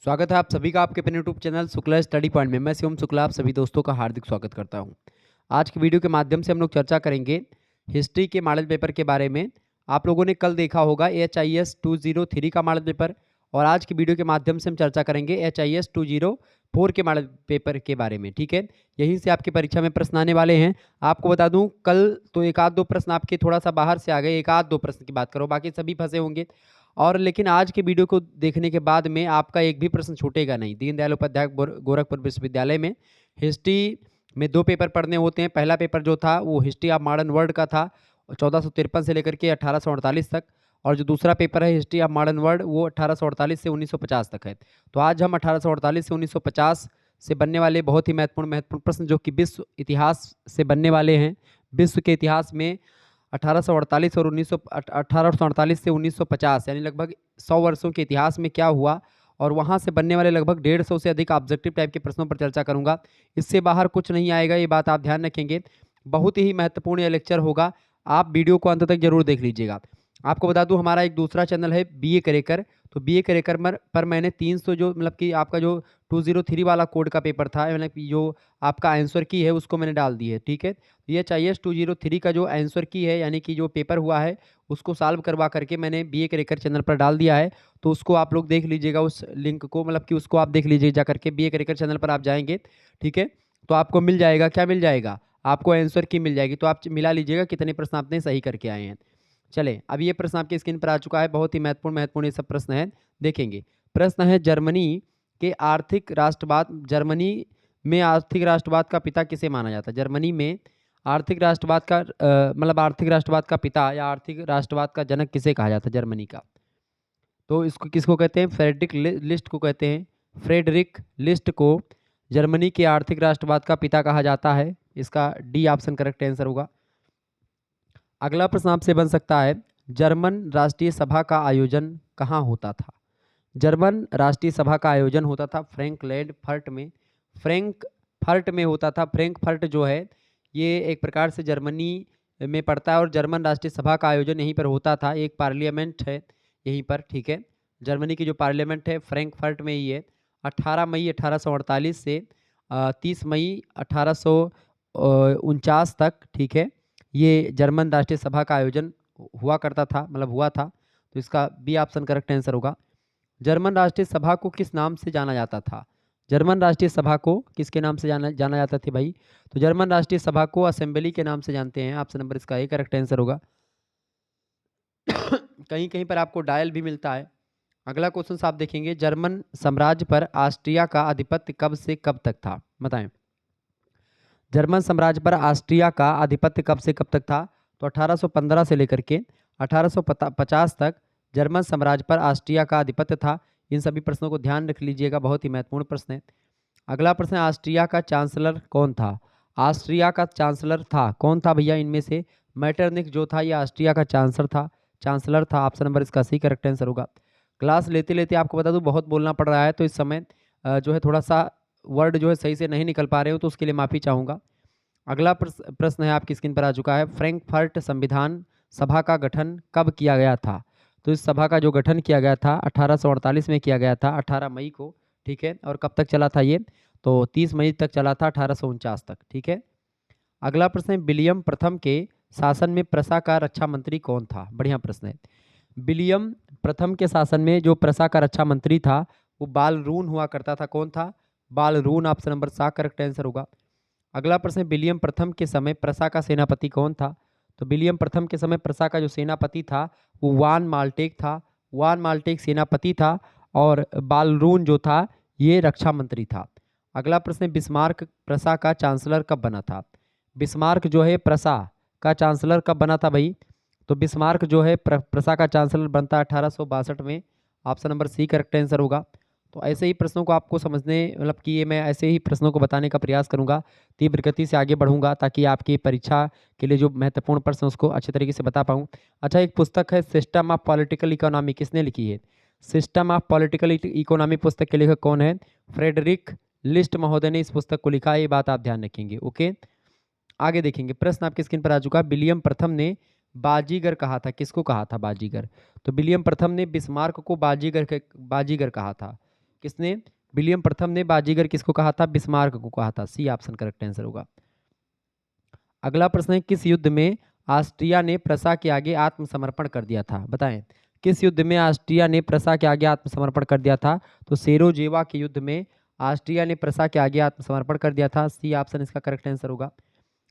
स्वागत है आप सभी का आपके अपने YouTube channel Shukla study point में। मैं शिवम शुक्ला आप सभी दोस्तों का हार्दिक स्वागत करता हूं। आज की वीडियो के माध्यम से हम लोग चर्चा करेंगे हिस्ट्री के मॉडल पेपर के बारे में। आप लोगों ने कल देखा होगा HIS 203 का मॉडल पेपर, और आज की वीडियो के माध्यम से हम चर्चा करेंगे HIS 204 के मॉडल पेपर के बारे में। ठीक है, यहीं से आपकी परीक्षा में प्रश्न आने वाले हैं। आपको बता दूं, कल तो एक आध दो प्रश्न आपके थोड़ा सा बाहर से आ गए, एक आध दो प्रश्न की बात करो, बाकी सभी फंसे होंगे। और लेकिन आज के वीडियो को देखने के बाद में आपका एक भी प्रश्न छूटेगा नहीं। दीनदयाल उपाध्याय गोरखपुर विश्वविद्यालय में हिस्ट्री में दो पेपर पढ़ने होते हैं। पहला पेपर जो था वो हिस्ट्री ऑफ मॉडर्न वर्ल्ड का था, 1453 से लेकर के 1848 तक। और जो दूसरा पेपर है हिस्ट्री ऑफ मॉडर्न वर्ल्ड, वो 1848 से 1950 तक है। तो आज हम 1848 से 1950 से बनने वाले बहुत ही महत्वपूर्ण प्रश्न, जो कि विश्व इतिहास से बनने वाले हैं। विश्व के इतिहास में 1848 और 1848 से 1950 यानी लगभग 100 वर्षों के इतिहास में क्या हुआ, और वहाँ से बनने वाले लगभग 150 से अधिक ऑब्जेक्टिव टाइप के प्रश्नों पर चर्चा करूंगा। इससे बाहर कुछ नहीं आएगा, ये बात आप ध्यान रखेंगे। बहुत ही महत्वपूर्ण यह लेक्चर होगा, आप वीडियो को अंत तक जरूर देख लीजिएगा। आपको बता दूं, हमारा एक दूसरा चैनल है BA करेकर। तो BA करेकर पर मैंने 300 जो मतलब कि आपका जो 203 वाला कोड का पेपर था, मतलब जो आपका आंसर की है उसको मैंने डाल दी है। ठीक है, ये चाहिए 203 का जो आंसर की है, यानी कि जो पेपर हुआ है उसको सॉल्व करवा करके मैंने BA करेकर चैनल पर डाल दिया है। तो उसको आप लोग देख लीजिएगा, उस लिंक को, मतलब कि उसको आप देख लीजिए जा करके। BA करेकर चैनल पर आप जाएंगे, ठीक है, तो आपको मिल जाएगा, क्या मिल जाएगा, आपको आंसर की मिल जाएगी। तो आप मिला लीजिएगा कितने प्रश्न आपने सही करके आए हैं। चले, अब ये प्रश्न आपकी स्क्रीन पर आ चुका है। बहुत ही महत्वपूर्ण ये सब प्रश्न है, देखेंगे। प्रश्न है, जर्मनी के आर्थिक राष्ट्रवाद, जर्मनी में आर्थिक राष्ट्रवाद का पिता किसे माना जाता है? जर्मनी में आर्थिक राष्ट्रवाद का मतलब आर्थिक राष्ट्रवाद का पिता या आर्थिक राष्ट्रवाद का जनक किसे कहा जाता है जर्मनी का? तो इसको किसको कहते हैं? फ्रेडरिक लिस्ट को कहते हैं। फ्रेडरिक लिस्ट को जर्मनी के आर्थिक राष्ट्रवाद का पिता कहा जाता है। इसका डी ऑप्शन करेक्ट आंसर होगा। अगला प्रश्न आपसे बन सकता है, जर्मन राष्ट्रीय सभा का आयोजन कहाँ होता था? जर्मन राष्ट्रीय सभा का आयोजन होता था फ्रैंकफर्ट में। फ्रैंकफर्ट में होता था। फ्रैंकफर्ट जो है ये एक प्रकार से जर्मनी में पड़ता है, और जर्मन राष्ट्रीय सभा का आयोजन यहीं पर होता था। एक पार्लियामेंट है यहीं पर, ठीक है। जर्मनी की जो पार्लियामेंट है फ्रैंकफर्ट में ही है। 18 मई 1848 से 30 मई 1849 तक, ठीक है, ये जर्मन राष्ट्रीय सभा का आयोजन हुआ करता था, मतलब हुआ था। तो इसका बी ऑप्शन करेक्ट आंसर होगा। जर्मन राष्ट्रीय सभा को किस नाम से जाना जाता था? जर्मन राष्ट्रीय सभा को किसके नाम से जाना जाना जाता था भाई? तो जर्मन राष्ट्रीय सभा को असेंबली के नाम से जानते हैं। ऑप्शन नंबर इसका ए करेक्ट आंसर होगा। कहीं कहीं पर आपको डायल भी मिलता है। अगला क्वेश्चन आप देखेंगे, जर्मन साम्राज्य पर ऑस्ट्रिया का आधिपत्य कब से कब तक था? बताएं। जर्मन साम्राज्य पर ऑस्ट्रिया का आधिपत्य कब से कब तक था? तो 1815 से लेकर के 1850 तक जर्मन साम्राज्य पर ऑस्ट्रिया का आधिपत्य था। इन सभी प्रश्नों को ध्यान रख लीजिएगा, बहुत ही महत्वपूर्ण प्रश्न है। अगला प्रश्न है, ऑस्ट्रिया का चांसलर कौन था? ऑस्ट्रिया का चांसलर था कौन था भैया इनमें से? मैटरनिक जो था ये ऑस्ट्रिया का चांसलर था। ऑप्शन नंबर इसका सी करेक्ट आंसर होगा। क्लास लेते लेते आपको बता दूं बहुत बोलना पड़ रहा है, तो इस समय जो है थोड़ा सा वर्ड जो है सही से नहीं निकल पा रहे हो, तो उसके लिए माफ़ी चाहूँगा। अगला प्रश्न है आपकी स्क्रीन पर आ चुका है, फ्रैंकफर्ट संविधान सभा का गठन कब किया गया था? तो इस सभा का जो गठन किया गया था 1848 में किया गया था, 18 मई को, ठीक है। और कब तक चला था ये? तो 30 मई तक चला था, 1849 तक, ठीक है। अगला प्रश्न है, विलियम प्रथम के शासन में प्रशा का रक्षा मंत्री कौन था? बढ़िया प्रश्न है। विलियम प्रथम के शासन में जो प्रशा का रक्षा मंत्री था वो बालरून हुआ करता था। कौन था? बालरून। ऑप्शन नंबर सा करेक्ट आंसर होगा। अगला प्रश्न, विलियम प्रथम के समय प्रशा का सेनापति कौन था? तो विलियम प्रथम के समय प्रशा का जो सेनापति था वो वान माल्टेक था। वान माल्टेक सेनापति था, और बालरून जो था ये रक्षा मंत्री था। अगला प्रश्न, बिस्मार्क प्रशा का चांसलर कब बना था? बिस्मार्क जो है प्रशा का चांसलर कब बना था भाई? तो बिस्मार्क जो है प्रशा का चांसलर बनता है 1862 में। Option number C correct answer होगा। तो ऐसे ही प्रश्नों को आपको समझने, मतलब कि ये मैं ऐसे ही प्रश्नों को बताने का प्रयास करूंगा, तीव्र गति से आगे बढ़ूंगा, ताकि आपकी परीक्षा के लिए जो महत्वपूर्ण प्रश्न उसको अच्छे तरीके से बता पाऊँ। अच्छा, एक पुस्तक है सिस्टम ऑफ पॉलिटिकल इकोनॉमी, किसने लिखी है? सिस्टम ऑफ पॉलिटिकल इकोनॉमी पुस्तक के लेखक कौन है? फ्रेडरिक लिस्ट महोदय ने इस पुस्तक को लिखा है, ये बात आप ध्यान रखेंगे। ओके, आगे देखेंगे। प्रश्न आपकी स्क्रीन पर आ चुका है, विलियम प्रथम ने बाजीगर कहा था, किसको कहा था बाजीगर? तो विलियम प्रथम ने बिस्मार्क को बाजीगर कहा था। किसने? विलियम प्रथम ने बाजीगर किसको कहा था? बिस्मार्क को कहा था। सी ऑप्शन करेक्ट आंसर होगा। अगला प्रश्न है, किस युद्ध में ऑस्ट्रिया ने प्रसा के आगे आत्मसमर्पण कर दिया था? बताएं, किस युद्ध में ऑस्ट्रिया ने प्रसा के आगे आत्मसमर्पण कर दिया था? तो सेरोजेवा के युद्ध में ऑस्ट्रिया ने प्रसा के आगे आत्मसमर्पण कर दिया था। सी ऑप्शन इसका करेक्ट आंसर होगा।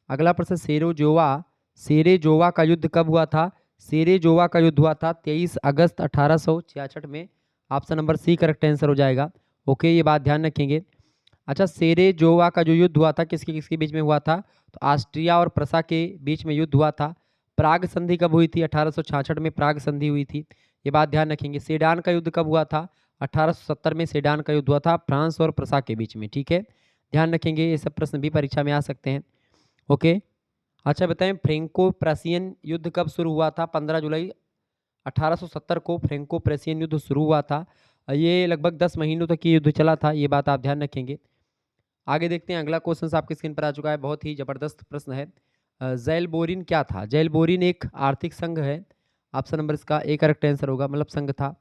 अगला प्रश्न, सेरेजोवा का युद्ध कब हुआ था? सेरेजोवा का युद्ध हुआ था 23 अगस्त 1866 में। Option number C correct answer हो जाएगा। ओके, ये बात ध्यान रखेंगे। अच्छा, सेरेजोवा का जो युद्ध हुआ था किसके किसके बीच में हुआ था? तो ऑस्ट्रिया और प्रसा के बीच में युद्ध हुआ था। प्राग संधि कब हुई थी? 1866 में प्राग संधि हुई थी। ये बात ध्यान रखेंगे। सेडान का युद्ध कब हुआ था? 1870 में सेडान का युद्ध हुआ था फ्रांस और प्रसा के बीच में। ठीक है, ध्यान रखेंगे, ये सब प्रश्न भी परीक्षा में आ सकते हैं। ओके, अच्छा बताएं, फ्रेंको प्रेशियन युद्ध कब शुरू हुआ था? 15 जुलाई 1870 को फ्रेंको प्रेशियन युद्ध शुरू हुआ था। ये लगभग 10 महीनों तक ये युद्ध चला था। ये बात आप ध्यान रखेंगे। आगे देखते हैं, अगला क्वेश्चन आपकी स्क्रीन पर आ चुका है, बहुत ही जबरदस्त प्रश्न है। ज़ैलबोरिन क्या था? ज़ैलबोरिन एक आर्थिक संघ है। ऑप्शन नंबर इसका ए करेक्ट आंसर होगा, मतलब संघ था।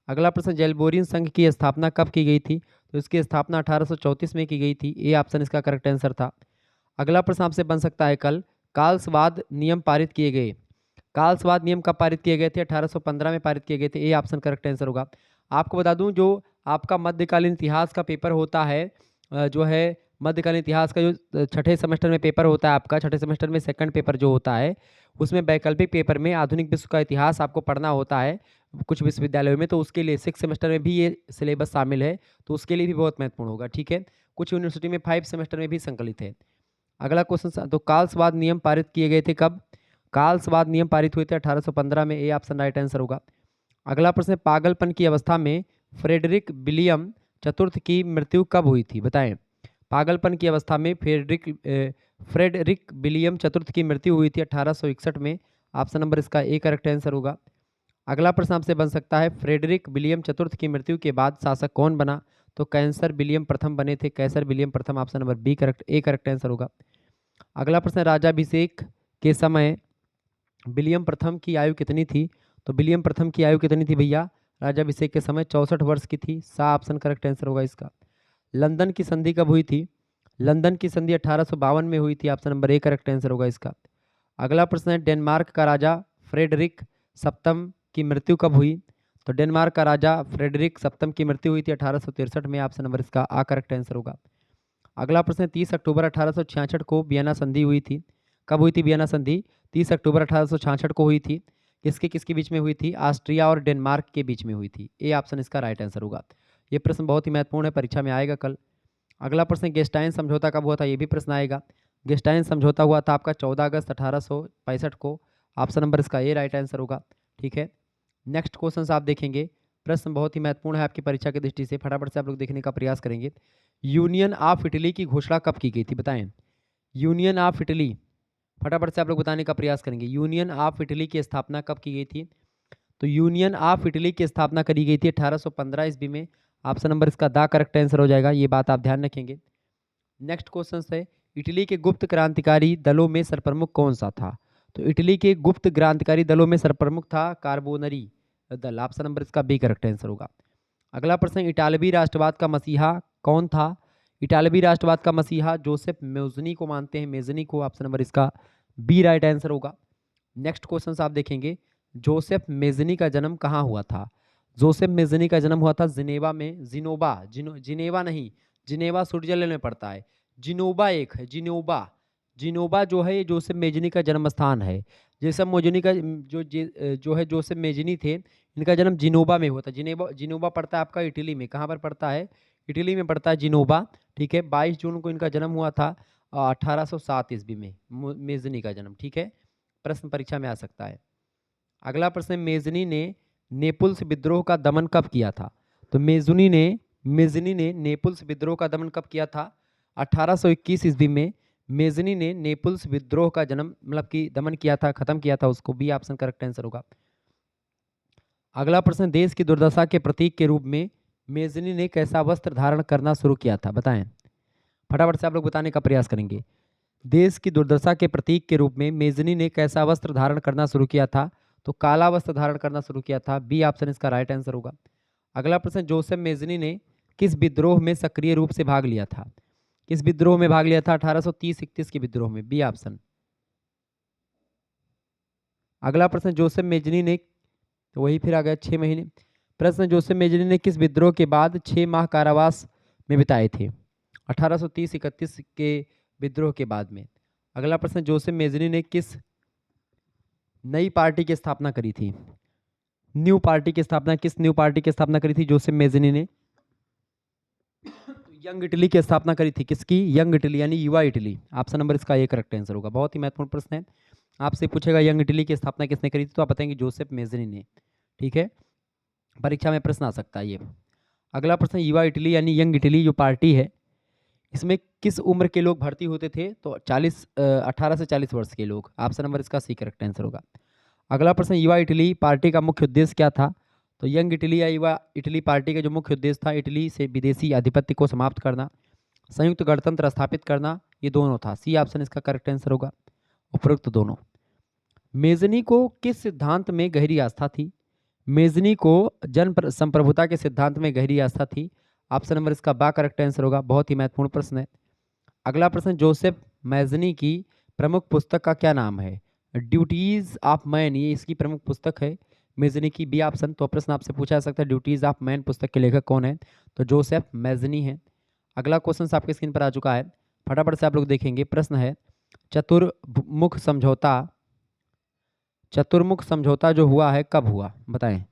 अगला प्रश्न, ज़ैलबोरिन संघ की स्थापना कब की गई थी? तो इसकी स्थापना 1834 में की गई थी। ए ऑप्शन इसका करेक्ट आंसर था। अगला प्रश्न आपसे बन सकता है कल, कालसवाद नियम पारित किए गए। कालसवाद नियम कब पारित किए गए थे? 1815 में पारित किए गए थे। ए ऑप्शन करेक्ट आंसर होगा। आपको बता दूं, जो आपका मध्यकालीन इतिहास का पेपर होता है, जो है मध्यकालीन इतिहास का जो छठे सेमेस्टर में पेपर होता है आपका, छठे सेमेस्टर में सेकंड पेपर जो होता है, उसमें वैकल्पिक पेपर में आधुनिक विश्व का इतिहास आपको पढ़ना होता है कुछ विश्वविद्यालयों में। तो उसके लिए 6 सेमेस्टर में भी ये सिलेबस शामिल है, तो उसके लिए भी बहुत महत्वपूर्ण होगा। ठीक है, कुछ यूनिवर्सिटी में 5 सेमेस्टर में भी संकलित है। अगला क्वेश्चन, तो कालसवाद नियम पारित किए गए थे कब? कालसवाद नियम पारित हुए थे 1815 में। ए ऑप्शन राइट आंसर होगा। अगला प्रश्न, पागलपन की अवस्था में फ्रेडरिक विलियम चतुर्थ की मृत्यु कब हुई थी? बताएं, पागलपन की अवस्था में फ्रेडरिक विलियम चतुर्थ की मृत्यु हुई थी 1861 में। ऑप्शन नंबर इसका ए करेक्ट आंसर होगा। अगला प्रश्न आपसे बन सकता है, फ्रेडरिक विलियम चतुर्थ की मृत्यु के बाद शासक कौन बना? तो कैसर विलियम प्रथम बने थे। कैसर विलियम प्रथम, option number B correct, A correct answer होगा। अगला प्रश्न, राजाभिषेक के समय विलियम प्रथम की आयु कितनी थी? तो विलियम प्रथम की आयु कितनी थी भैया? राजाभिषेक के समय 64 वर्ष की थी। सा ऑप्शन करेक्ट आंसर होगा इसका। लंदन की संधि कब हुई थी? लंदन की संधि 1852 में हुई थी। Option number A correct answer होगा इसका। अगला प्रश्न है, डेनमार्क का राजा फ्रेडरिक सप्तम की मृत्यु कब हुई? तो डेनमार्क का राजा फ्रेडरिक सप्तम की मृत्यु हुई थी 1863 में। ऑप्शन नंबर इसका आ करेक्ट आंसर होगा। अगला प्रश्न, 30 अक्टूबर 1866 को वियना संधि हुई थी। कब हुई थी वियना संधि? 30 अक्टूबर 1866 को हुई थी। किसके किसके बीच में हुई थी? ऑस्ट्रिया और डेनमार्क के बीच में हुई थी। ए ऑप्शन इसका राइट आंसर होगा। ये प्रश्न बहुत ही महत्वपूर्ण है, परीक्षा में आएगा कल। अगला प्रश्न, गेस्टाइन समझौता कब हुआ था? ये भी प्रश्न आएगा। गेस्टाइन समझौता हुआ था आपका 14 अगस्त 1865 को। ऑप्शन नंबर इसका ए राइट आंसर होगा। ठीक है, नेक्स्ट क्वेश्चन आप देखेंगे, प्रश्न बहुत ही महत्वपूर्ण है आपकी परीक्षा की दृष्टि से, फटाफट से आप लोग देखने का प्रयास करेंगे। यूनियन ऑफ इटली की घोषणा कब की गई थी? बताएं, यूनियन ऑफ इटली, फटाफट से आप लोग बताने का प्रयास करेंगे। यूनियन ऑफ इटली की स्थापना कब की गई थी? तो यूनियन ऑफ इटली की स्थापना करी गई थी 1815 ईस्वी में। ऑप्शन नंबर इसका दा करेक्ट आंसर हो जाएगा। ये बात आप ध्यान रखेंगे। नेक्स्ट क्वेश्चन है, इटली के गुप्त क्रांतिकारी दलों में सरप्रमुख कौन सा था? तो इटली के गुप्त क्रांतिकारी दलों में सरप्रमुख था कार्बोनरी दल। ऑप्शन नंबर इसका बी करेक्ट आंसर होगा। अगला प्रश्न, इटालवी राष्ट्रवाद का मसीहा कौन था? इटालवी राष्ट्रवाद का मसीहा जोसेफ मेज़नी को मानते हैं, मेज़नी को। ऑप्शन नंबर इसका बी राइट आंसर होगा। नेक्स्ट क्वेश्चन आप देखेंगे, जोसेफ मेज़नी का जन्म कहाँ हुआ था? जोसेफ मेज़नी का जन्म हुआ था जिनेवा में। जिनेवा नहीं, जिनेवा स्विट्जरलैंड में पड़ता है। जिनोबा एक है, जिनोबा। जिनोबा जो है ये जोसेफ मेज़नी का जन्म स्थान है। जोसेफ मेज़नी का जो है जोसेफ मेज़नी थे, इनका जन्म जिनोबा में हुआ था। जिनेवा जिनोबा पड़ता है आपका इटली में। कहाँ पर पड़ता है? इटली में पड़ता है जिनोबा। ठीक है, 22 जून को इनका जन्म हुआ था 1807 ईस्वी में मेज़नी का जन्म। ठीक है, प्रश्न परीक्षा में आ सकता है। अगला प्रश्न, मेज़नी ने नेपुल्स विद्रोह का दमन कब किया था? तो मेज़नी ने नेपुल्स विद्रोह का दमन कब किया था? 1821 ईस्वी में मेज़नी ने नेपुल्स विद्रोह का मतलब कि दमन किया था, खत्म किया था उसको। बी ऑप्शन करेक्ट आंसर होगा। अगला प्रश्न, देश की दुर्दशा के प्रतीक के रूप में मेज़नी ने कैसा वस्त्र धारण करना शुरू किया था? बताएं, फटाफट से आप लोग बताने का प्रयास करेंगे। देश की दुर्दशा के प्रतीक के रूप में मेज़नी ने कैसा वस्त्र धारण करना शुरू किया था? तो काला वस्त्र धारण करना शुरू किया था। बी ऑप्शन इसका राइट आंसर होगा। अगला प्रश्न, जोसेफ मेज़नी ने किस विद्रोह में सक्रिय रूप से भाग लिया था? किस विद्रोह में भाग लिया था? 1830-31 के विद्रोह में, बी ऑप्शन। अगला प्रश्न, जोसेफ मेजनी ने, तो वही फिर आ गया 6 महीने। प्रश्न, जोसेफ मेजनी ने किस विद्रोह के बाद 6 माह कारावास में बिताए थे? 1830-31 के विद्रोह के बाद में। अगला प्रश्न, जोसेफ मेजनी ने किस नई पार्टी की स्थापना करी थी? न्यू पार्टी की स्थापना, किस न्यू पार्टी की स्थापना करी थी जोसेफ मेजनी ने? यंग इटली की स्थापना करी थी। किसकी? यंग इटली यानी युवा इटली। ऑप्शन नंबर इसका ये करेक्ट आंसर होगा। बहुत ही महत्वपूर्ण प्रश्न है, आपसे पूछेगा यंग इटली की स्थापना किसने करी थी, तो आप बताएंगे जोसेफ मेजनी ने। ठीक है, परीक्षा में प्रश्न आ सकता है ये। अगला प्रश्न, युवा इटली यानी यंग इटली जो पार्टी है, इसमें किस उम्र के लोग भर्ती होते थे? तो 18 से 40 वर्ष के लोग। ऑप्शन नंबर इसका सी करेक्ट आंसर होगा। अगला प्रश्न, युवा इटली पार्टी का मुख्य उद्देश्य क्या था? तो यंग इटली या युवा इटली पार्टी का जो मुख्य उद्देश्य था, इटली से विदेशी आधिपत्य को समाप्त करना, संयुक्त गणतंत्र स्थापित करना, ये दोनों था। सी ऑप्शन इसका करेक्ट आंसर होगा, उपरोक्त दोनों। मेजनी को किस सिद्धांत में गहरी आस्था थी? मेजनी को जन संप्रभुता के सिद्धांत में गहरी आस्था थी। ऑप्शन नंबर इसका बा करेक्ट आंसर होगा। बहुत ही महत्वपूर्ण प्रश्न है। अगला प्रश्न, जोसेफ मेजनी की प्रमुख पुस्तक का क्या नाम है? ड्यूटीज ऑफ मैन, ये इसकी प्रमुख पुस्तक है मेजनी की, बी ऑप्शन। तो प्रश्न आपसे पूछा जा सकता है ड्यूटीज ऑफ मैन पुस्तक के लेखक कौन है? तो जोसेफ मेजनी है। अगला क्वेश्चन आपके स्क्रीन पर आ चुका है, फटाफट से आप लोग देखेंगे। प्रश्न है, चतुर्मुख समझौता, चतुर्मुख समझौता जो हुआ है कब हुआ, बताएं।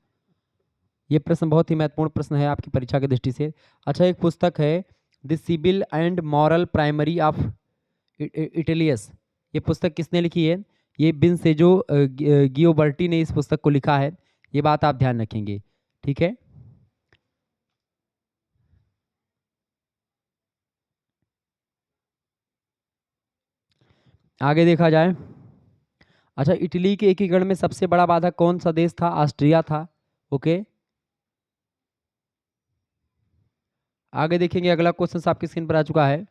ये प्रश्न बहुत ही महत्वपूर्ण प्रश्न है आपकी परीक्षा की दृष्टि से। अच्छा, एक पुस्तक है the civil and moral primary of इटलियस, ये पुस्तक किसने लिखी है? ये विंसेजो गियोबर्टी ने इस पुस्तक को लिखा है। ये बात आप ध्यान रखेंगे। ठीक है, आगे देखा जाए। अच्छा, इटली के एकीकरण में सबसे बड़ा बाधक कौन सा देश था? ऑस्ट्रिया था। ओके, आगे देखेंगे। अगला क्वेश्चन आपकी स्क्रीन पर आ चुका है,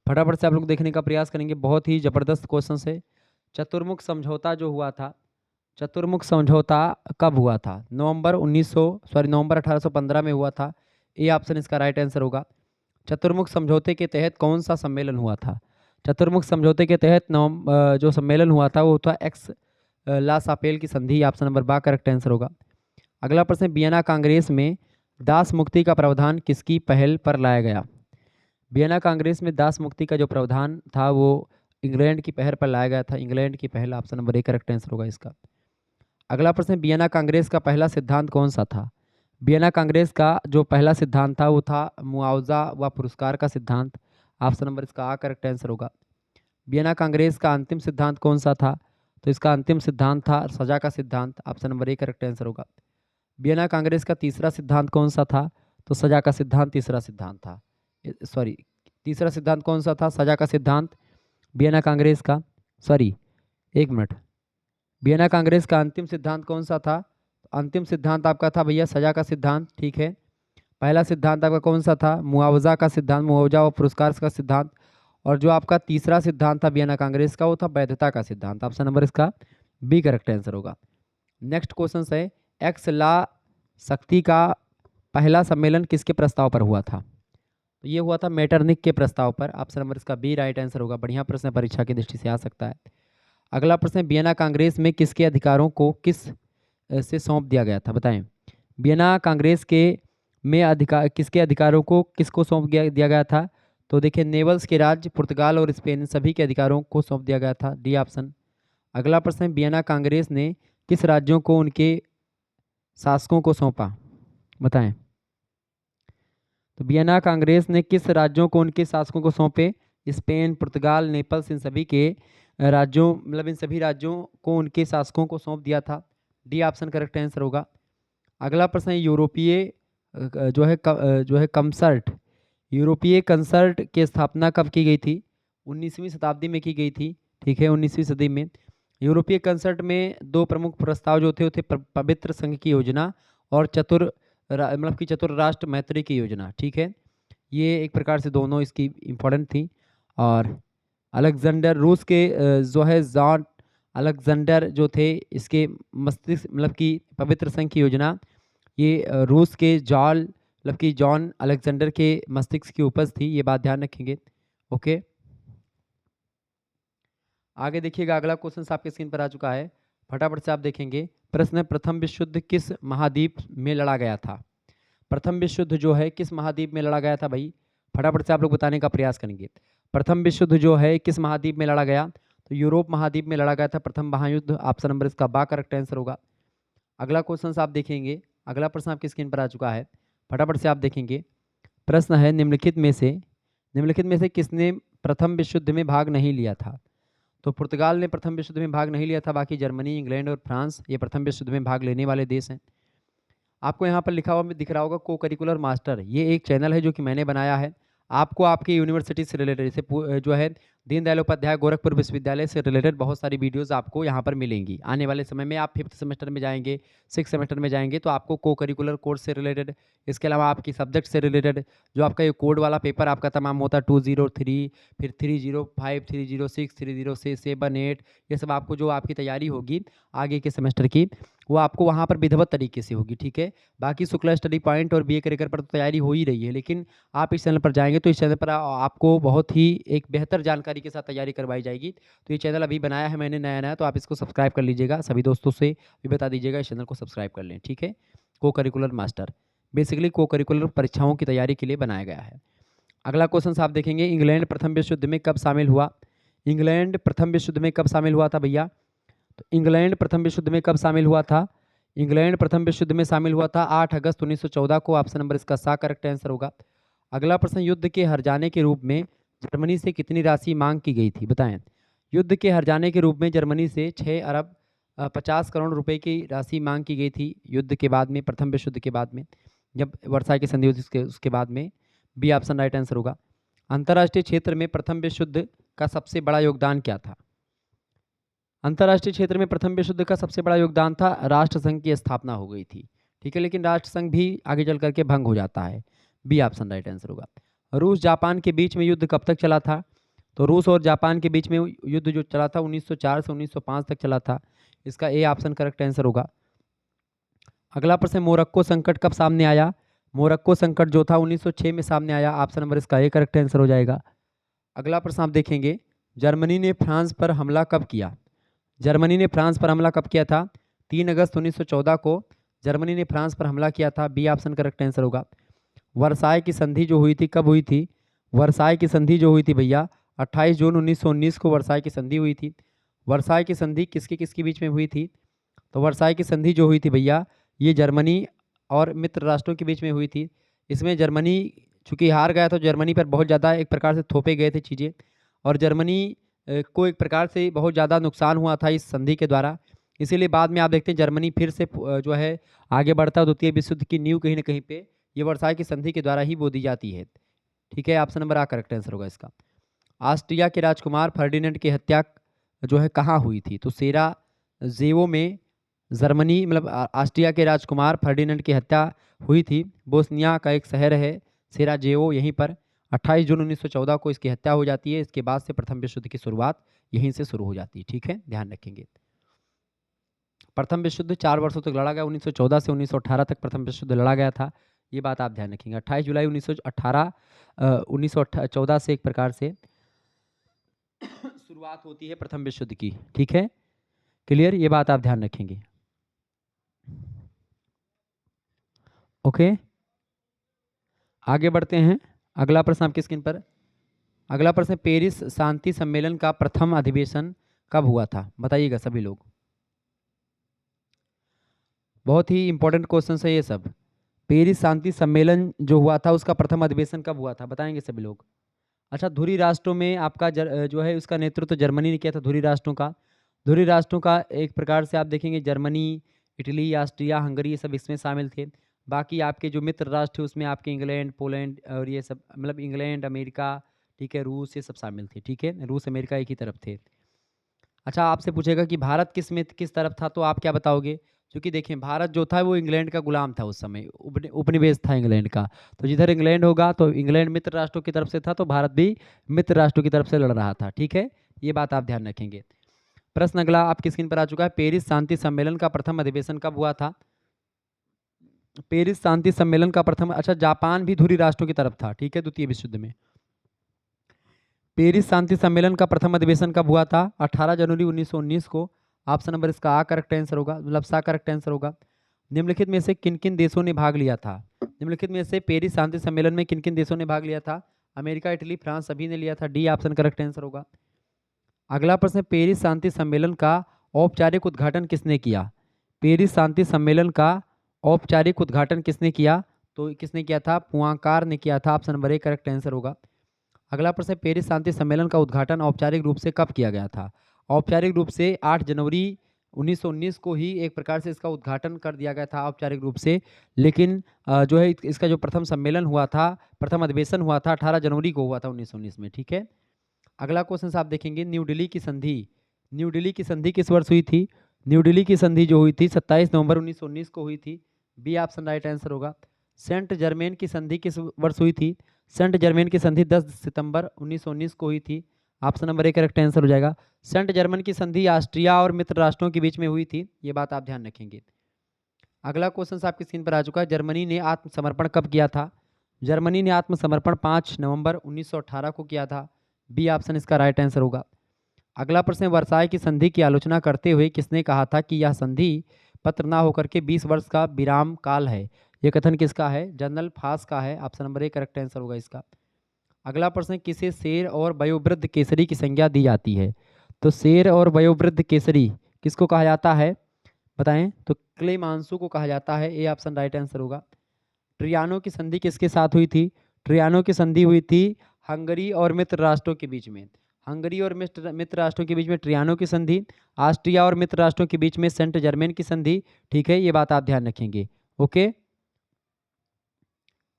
फटाफट से आप लोग देखने का प्रयास करेंगे। बहुत ही जबरदस्त क्वेश्चन है। चतुर्मुख समझौता जो हुआ था, चतुर्मुख समझौता कब हुआ था? नवंबर 1815 में हुआ था। ए ऑप्शन इसका राइट आंसर होगा। चतुर्मुख समझौते के तहत कौन सा सम्मेलन हुआ था? चतुर्मुख समझौते के तहत जो सम्मेलन हुआ था वो था एक्स ला सापेल की संधि। ऑप्शन नंबर बा करेक्ट आंसर होगा। अगला प्रश्न, वियना कांग्रेस में दास मुक्ति का प्रावधान किसकी पहल पर लाया गया? वियना कांग्रेस में दास मुक्ति का जो प्रावधान था वो इंग्लैंड की पहल पर लाया गया था। इंग्लैंड की पहल, option number A correct answer होगा इसका। अगला प्रश्न, वियना कांग्रेस का पहला सिद्धांत कौन सा था? वियना कांग्रेस का जो पहला सिद्धांत था वो था मुआवजा व पुरस्कार का सिद्धांत। ऑप्शन नंबर इसका आ करेक्ट आंसर होगा। वियना कांग्रेस का अंतिम सिद्धांत कौन सा था? तो इसका अंतिम सिद्धांत था सजा का सिद्धांत। Option number A correct answer होगा। वियना कांग्रेस का तीसरा सिद्धांत कौन सा था? तो सजा का सिद्धांत तीसरा सिद्धांत था। सॉरी, तीसरा सिद्धांत कौन सा था? सजा का सिद्धांत। वियना कांग्रेस का, सॉरी एक मिनट, वियना कांग्रेस का अंतिम सिद्धांत कौन सा था? अंतिम सिद्धांत आपका था भैया सजा का सिद्धांत। ठीक है, पहला सिद्धांत आपका कौन सा था? मुआवजा का सिद्धांत, मुआवजा और पुरस्कार का सिद्धांत। और जो आपका तीसरा सिद्धांत था वियना कांग्रेस का वो था वैधता का सिद्धांत। ऑप्शन नंबर इसका बी करेक्ट आंसर होगा। नेक्स्ट क्वेश्चन है, एक्स ला शक्ति का पहला सम्मेलन किसके प्रस्ताव पर हुआ था? तो ये हुआ था मेटरनिक के प्रस्ताव पर। ऑप्शन नंबर इसका बी राइट आंसर होगा। बढ़िया प्रश्न परीक्षा की दृष्टि से आ सकता है। अगला प्रश्न, वियना कांग्रेस में किसके अधिकारों को किस से सौंप दिया गया था, बताएं। वियना कांग्रेस के में अधिकार किसके अधिकारों को किसको सौंप दिया गया था? तो देखिए, नेवल्स के राज्य पुर्तगाल और स्पेन सभी के अधिकारों को सौंप दिया गया था। D option. अगला प्रश्न, वियना कांग्रेस ने किस राज्यों को उनके शासकों को सौंपा, बताएं। तो वियना कांग्रेस ने किस राज्यों को उनके शासकों को सौंपे? स्पेन, पुर्तगाल, नेपल्स, इन सभी के राज्यों, मतलब इन सभी राज्यों को उनके शासकों को सौंप दिया था। डी ऑप्शन करेक्ट आंसर होगा। अगला प्रश्न है, यूरोपीय जो है कंसर्ट, यूरोपीय कंसर्ट की स्थापना कब की गई थी? 19वीं शताब्दी में की गई थी। ठीक है, 19वीं सदी में। यूरोपीय कंसर्ट में दो प्रमुख प्रस्ताव जो थे वो थे पवित्र संघ की योजना और मतलब कि चतुर राष्ट्र मैत्री की योजना। ठीक है, ये एक प्रकार से दोनों इसकी इम्पोर्टेंट थी। और अलेक्जेंडर रूस के जो है जॉन अलेक्जेंडर जो थे, इसके मस्तिष्क मतलब कि पवित्र संघ की योजना ये रूस के जॉल मतलब कि जॉन अलेक्जेंडर के मस्तिष्क की उपज थी, ये बात ध्यान रखेंगे। ओके, आगे देखिएगा, अगला क्वेश्चन आपके स्क्रीन पर आ चुका है, फटाफट से आप देखेंगे। प्रश्न है, प्रथम विश्व युद्ध किस महाद्वीप में लड़ा गया था? प्रथम विश्व युद्ध जो है किस महाद्वीप में लड़ा गया था भाई? फटाफट से आप लोग बताने का प्रयास करेंगे। प्रथम विश्व युद्ध जो है किस महाद्वीप में लड़ा गया? तो यूरोप महाद्वीप में लड़ा गया था प्रथम महायुद्ध। ऑप्शन नंबर इसका बा करेक्ट आंसर होगा। अगला क्वेश्चन आप देखेंगे, अगला प्रश्न आपकी स्क्रीन पर आ चुका है, फटाफट से आप देखेंगे। प्रश्न है, निम्नलिखित में से किसने प्रथम विश्व युद्ध में भाग नहीं लिया था? तो पुर्तगाल ने प्रथम विश्व युद्ध में भाग नहीं लिया था, बाकी जर्मनी, इंग्लैंड और फ्रांस ये प्रथम विश्व युद्ध में भाग लेने वाले देश हैं। आपको यहाँ पर लिखा हुआ दिख रहा होगा को करिकुलर मास्टर, ये एक चैनल है जो कि मैंने बनाया है। आपको आपकी यूनिवर्सिटी से रिलेटेड, जैसे जो है दीनदयाल उपाध्याय गोरखपुर विश्वविद्यालय से रिलेटेड बहुत सारी वीडियोस आपको यहाँ पर मिलेंगी। आने वाले समय में आप 5th सेमेस्टर में जाएंगे, 6th सेमेस्टर में जाएंगे तो आपको को करिकुलर कोर्स से रिलेटेड, इसके अलावा आपकी सब्जेक्ट से रिलेटेड जो आपका ये कोड वाला पेपर आपका तमाम होता है 203, फिर 305, 306, 306, 7, 8, ये सब आपको जो आपकी तैयारी होगी आगे के सेमेस्टर की वो आपको वहाँ पर विधिवत तरीके से होगी, ठीक है। बाकी शुक्ला स्टडी पॉइंट और बीए करिकुलर पर तो तैयारी हो ही रही है, लेकिन आप इस चैनल पर जाएंगे तो इस चैनल पर आपको बहुत ही एक बेहतर जानकारी के साथ तैयारी करवाई जाएगी। तो ये चैनल अभी बनाया है मैंने नया, तो आप इसको सब्सक्राइब कर लीजिएगा, सभी दोस्तों से भी बता दीजिएगा इस चैनल को सब्सक्राइब कर लें, ठीक है। को करिकुलर मास्टर बेसिकली को करिकुलर परीक्षाओं की तैयारी के लिए बनाया गया है। अगला क्वेश्चन आप देखेंगे, इंग्लैंड प्रथम विश्व युद्ध में कब शामिल हुआ? इंग्लैंड प्रथम विश्व युद्ध में कब शामिल हुआ था भैया? तो इंग्लैंड प्रथम विश्व युद्ध में कब शामिल हुआ था? इंग्लैंड प्रथम विश्व युद्ध में शामिल हुआ था 8 अगस्त 1914 को। ऑप्शन नंबर इसका सा करेक्ट आंसर होगा। अगला प्रश्न, युद्ध के हर जाने के रूप में जर्मनी से कितनी राशि मांग की गई थी, बताएं। युद्ध के हर जाने के रूप में जर्मनी से 6 अरब 50 करोड़ रुपए की राशि मांग की गई थी युद्ध के बाद में, प्रथम विश्व युद्ध के बाद में, जब वर्साई की संधि हुई थी उसके बाद में। बी ऑप्शन राइट आंसर होगा। अंतर्राष्ट्रीय क्षेत्र में प्रथम विश्व युद्ध का सबसे बड़ा योगदान क्या था? अंतर्राष्ट्रीय क्षेत्र में प्रथम विश्व युद्ध का सबसे बड़ा योगदान था राष्ट्रसंघ की स्थापना हो गई थी, ठीक है। लेकिन राष्ट्रसंघ भी आगे चल करके भंग हो जाता है। बी ऑप्शन राइट आंसर होगा। रूस जापान के बीच में युद्ध कब तक चला था? तो रूस और जापान के बीच में युद्ध जो चला था 1904 से 1905 तक चला था। इसका ए ऑप्शन करेक्ट आंसर होगा। अगला प्रश्न, मोरक्को संकट कब सामने आया? मोरक्को संकट जो था 1906 में सामने आया। ऑप्शन नंबर इसका ए करेक्ट आंसर हो जाएगा। अगला प्रश्न आप देखेंगे, जर्मनी ने फ्रांस पर हमला कब किया? जर्मनी ने फ्रांस पर हमला कब किया था? 3 अगस्त 1914 को जर्मनी ने फ्रांस पर हमला किया था। बी ऑप्शन करेक्ट आंसर होगा। वर्साई की संधि जो हुई थी कब हुई थी? वर्साई की संधि जो हुई थी भैया 28 जून 1919 को वर्साई की संधि हुई थी। वर्साई की संधि किसके किसके बीच में हुई थी? तो वर्साई की संधि जो हुई थी भैया ये जर्मनी और मित्र राष्ट्रों के बीच में हुई थी। इसमें जर्मनी चूंकि हार गया तो जर्मनी पर बहुत ज़्यादा एक प्रकार से थोपे गए थे चीज़ें, और जर्मनी को एक प्रकार से बहुत ज़्यादा नुकसान हुआ था इस संधि के द्वारा। इसीलिए बाद में आप देखते हैं जर्मनी फिर से जो है आगे बढ़ता है। द्वितीय विश्व युद्ध की नींव कहीं ना कहीं पे ये वर्साई की संधि के द्वारा ही बो दी जाती है, ठीक है। ऑप्शन नंबर आ करेक्ट आंसर होगा इसका। ऑस्ट्रिया के राजकुमार फर्डिनेंड की हत्या जो है कहाँ हुई थी? तो सेरा जेवो में जर्मनी, मतलब ऑस्ट्रिया के राजकुमार फर्डिनेंड की हत्या हुई थी। बोस्निया का एक शहर है सेराजेवो, यहीं पर 28 जून 1914 को इसकी हत्या हो जाती है। इसके बाद से प्रथम विश्व युद्ध की शुरुआत यहीं से शुरू हो जाती है, ठीक है, ध्यान रखेंगे। प्रथम विश्व युद्ध 4 वर्षों तक लड़ा गया, 1914 से 1918 तक प्रथम विश्व युद्ध लड़ा गया था। ये बात आप ध्यान रखेंगे। 28 जुलाई 1914 से एक प्रकार से शुरुआत होती है प्रथम विश्व युद्ध की, ठीक है, क्लियर, ये बात आप ध्यान रखेंगे। ओके, आगे बढ़ते हैं। अगला प्रश्न आपकी स्क्रीन पर, अगला प्रश्न, पेरिस शांति सम्मेलन का प्रथम अधिवेशन कब हुआ था? बताइएगा सभी लोग। बहुत ही इंपॉर्टेंट क्वेश्चन है ये सब। पेरिस शांति सम्मेलन जो हुआ था उसका प्रथम अधिवेशन कब हुआ था, बताएंगे सभी लोग। अच्छा, धुरी राष्ट्रों में आपका जो है उसका नेतृत्व जर्मनी ने किया था। धुरी राष्ट्रों का एक प्रकार से आप देखेंगे जर्मनी, इटली, ऑस्ट्रिया, हंगरी ये सब इसमें शामिल थे। बाकी आपके जो मित्र राष्ट्र थे उसमें आपके इंग्लैंड, पोलैंड और ये सब, मतलब इंग्लैंड, अमेरिका, ठीक है, रूस, ये सब शामिल थे, ठीक है। रूस अमेरिका एक ही तरफ थे। अच्छा, आपसे पूछेगा कि भारत किस तरफ था, तो आप क्या बताओगे? क्योंकि देखें भारत जो था वो इंग्लैंड का गुलाम था उस समय, उपनिवेश था इंग्लैंड का। तो जिधर इंग्लैंड होगा तो इंग्लैंड मित्र राष्ट्रों की तरफ से था, तो भारत भी मित्र राष्ट्रों की तरफ से लड़ रहा था, ठीक है, ये बात आप ध्यान रखेंगे। प्रश्न अगला आपकी स्क्रीन पर आ चुका है, पेरिस शांति सम्मेलन का प्रथम अधिवेशन कब हुआ था? पेरिस शांति सम्मेलन का प्रथम, अच्छा जापान भी धुरी राष्ट्रों की तरफ था, ठीक है, द्वितीय विश्व युद्ध में। पेरिस शांति सम्मेलन का प्रथम अधिवेशन कब हुआ था? 18 जनवरी 1919 को। ऑप्शन नंबर इसका आ करेक्ट आंसर होगा, मतलब सा करेक्ट आंसर होगा। निम्नलिखित में से किन किन देशों ने भाग लिया था? निम्नलिखित में से पेरिस शांति सम्मेलन में किन किन देशों ने भाग लिया था? अमेरिका, इटली, फ्रांस सभी ने लिया था। डी ऑप्शन करेक्ट आंसर होगा। अगला प्रश्न, पेरिस शांति सम्मेलन का औपचारिक उद्घाटन किसने किया? पेरिस शांति सम्मेलन का औपचारिक उद्घाटन किसने किया? तो किसने किया था? पुआंकार ने किया था। Option number A correct answer होगा। अगला प्रश्न, पेरिस शांति सम्मेलन का उद्घाटन औपचारिक रूप से कब किया गया था? औपचारिक रूप से 8 जनवरी 1919 को ही एक प्रकार से इसका उद्घाटन कर दिया गया था औपचारिक रूप से, लेकिन जो है इसका जो प्रथम सम्मेलन हुआ था, प्रथम अधिवेशन हुआ था 18 जनवरी को हुआ था 1919 में, ठीक है। अगला क्वेश्चन आप देखेंगे, न्यू दिल्ली की संधि, न्यू दिल्ली की संधि किस वर्ष हुई थी? न्यू दिल्ली की संधि जो हुई थी 27 नवंबर 1919 को हुई थी। बी ऑप्शन राइट आंसर होगा। सेंट जर्मेन की संधि किस वर्ष हुई थी? सेंट जर्मेन की संधि 10 सितंबर 1919 को हुई थी। Option number A correct answer हो जाएगा। सेंट जर्मन की संधि ऑस्ट्रिया और मित्र राष्ट्रों के बीच में हुई थी, ये बात आप ध्यान रखेंगे। अगला क्वेश्चन आपकी स्क्रीन पर आ चुका है, जर्मनी ने आत्मसमर्पण कब किया था? जर्मनी ने आत्मसमर्पण 5 नवंबर 1918 को किया था। बी ऑप्शन इसका राइट आंसर होगा। अगला प्रश्न, वर्साय की संधि की आलोचना करते हुए किसने कहा था कि यह संधि पत्र ना होकर के 20 वर्ष का विराम काल है? यह कथन किसका है? जनरल फास का है। Option number A correct answer होगा इसका। अगला प्रश्न, किसे शेर और वयोवृद्ध केसरी की संज्ञा दी जाती है? तो शेर और वयोवृद्ध केसरी किसको कहा जाता है बताएं? तो क्लेमांसु को कहा जाता है। ए ऑप्शन राइट आंसर होगा। ट्रियानो की संधि किसके साथ हुई थी? ट्रियानो की संधि हुई थी हंगरी और मित्र राष्ट्रों के बीच में। हंगरी और मित्र राष्ट्रों के बीच में ट्रियानो की संधि, ऑस्ट्रिया और मित्र राष्ट्रों के बीच में सेंट जर्मेन की संधि, ठीक है, ये बात आप ध्यान रखेंगे। ओके,